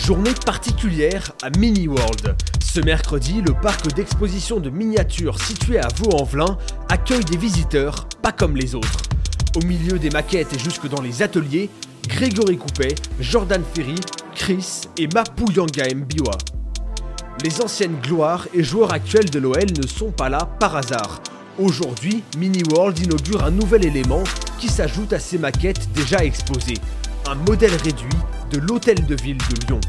Journée particulière à Mini World. Ce mercredi, le parc d'exposition de miniatures situé à Vaux-en-Velin accueille des visiteurs pas comme les autres. Au milieu des maquettes et jusque dans les ateliers, Grégory Coupet, Jordan Ferry, Chris et Mapuyanga Mbiwa. Les anciennes gloires et joueurs actuels de l'OL ne sont pas là par hasard. Aujourd'hui, Mini World inaugure un nouvel élément qui s'ajoute à ces maquettes déjà exposées. Un modèle réduit de l'Hôtel de Ville de Lyon.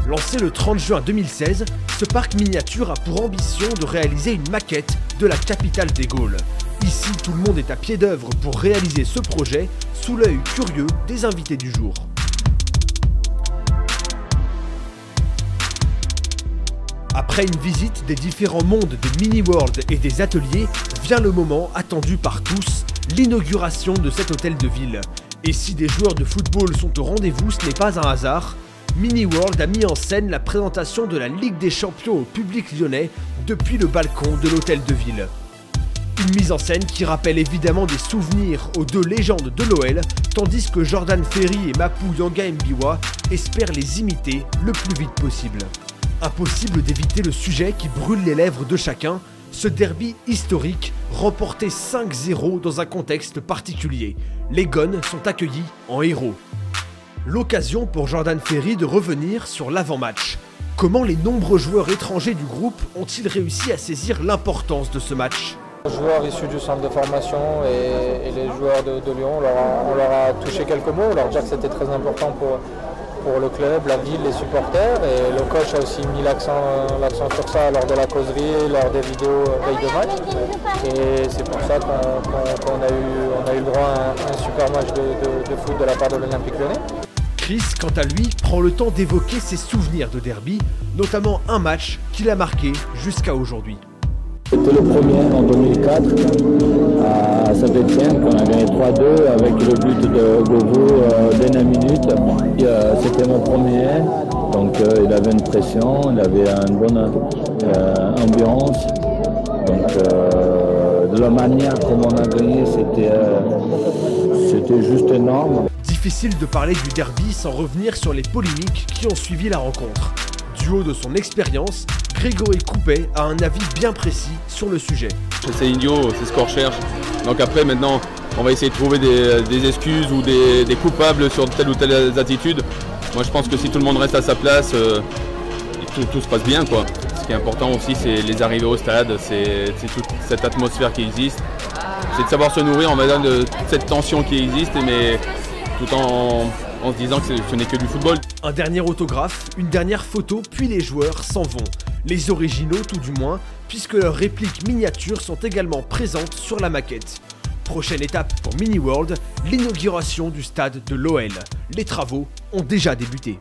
Lancé le 30 juin 2016, ce parc miniature a pour ambition de réaliser une maquette de la capitale des Gaules. Ici, tout le monde est à pied d'œuvre pour réaliser ce projet sous l'œil curieux des invités du jour. Après une visite des différents mondes de Mini World et des ateliers, vient le moment attendu par tous, l'inauguration de cet hôtel de ville. Et si des joueurs de football sont au rendez-vous, ce n'est pas un hasard. Mini World a mis en scène la présentation de la Ligue des Champions au public lyonnais depuis le balcon de l'hôtel de ville. Une mise en scène qui rappelle évidemment des souvenirs aux deux légendes de l'OL, tandis que Jordan Ferry et Mapuyanga Mbiwa espèrent les imiter le plus vite possible. Impossible d'éviter le sujet qui brûle les lèvres de chacun, ce derby historique remporté 5-0 dans un contexte particulier. Les Gones sont accueillis en héros. L'occasion pour Jordan Ferry de revenir sur l'avant-match. Comment les nombreux joueurs étrangers du groupe ont-ils réussi à saisir l'importance de ce match ? Les joueurs issus du centre de formation et les joueurs de Lyon, on leur a touché quelques mots, leur dire que c'était très important pour le club, la ville, les supporters, et le coach a aussi mis l'accent sur ça lors de la causerie, lors des vidéos veille de match, et c'est pour ça qu'on a eu le droit à un super match de foot de la part de l'Olympique Lyonnais. Chris, quant à lui, prend le temps d'évoquer ses souvenirs de derby, notamment un match qui l'a marqué jusqu'à aujourd'hui. C'était le premier en 2004 à Saint-Etienne, qu'on a gagné 3-2 avec le but de Govou dernière minute. C'était mon premier, donc il avait une pression, il avait une bonne ambiance. Donc de la manière comme on a gagné, c'était juste énorme. Difficile de parler du derby sans revenir sur les polémiques qui ont suivi la rencontre. Du haut de son expérience, Grégory Coupet a un avis bien précis sur le sujet. C'est idiot, c'est ce qu'on recherche. Donc après, maintenant, on va essayer de trouver des excuses ou des coupables sur telle ou telle attitude. Moi, je pense que si tout le monde reste à sa place, tout se passe bien, quoi. Ce qui est important aussi, c'est les arrivées au stade, c'est toute cette atmosphère qui existe. C'est de savoir se nourrir, on va dire, de cette tension qui existe, mais tout en se disant que ce n'est que du football. Un dernier autographe, une dernière photo, puis les joueurs s'en vont. Les originaux tout du moins, puisque leurs répliques miniatures sont également présentes sur la maquette. Prochaine étape pour Mini World, l'inauguration du stade de l'OL. Les travaux ont déjà débuté.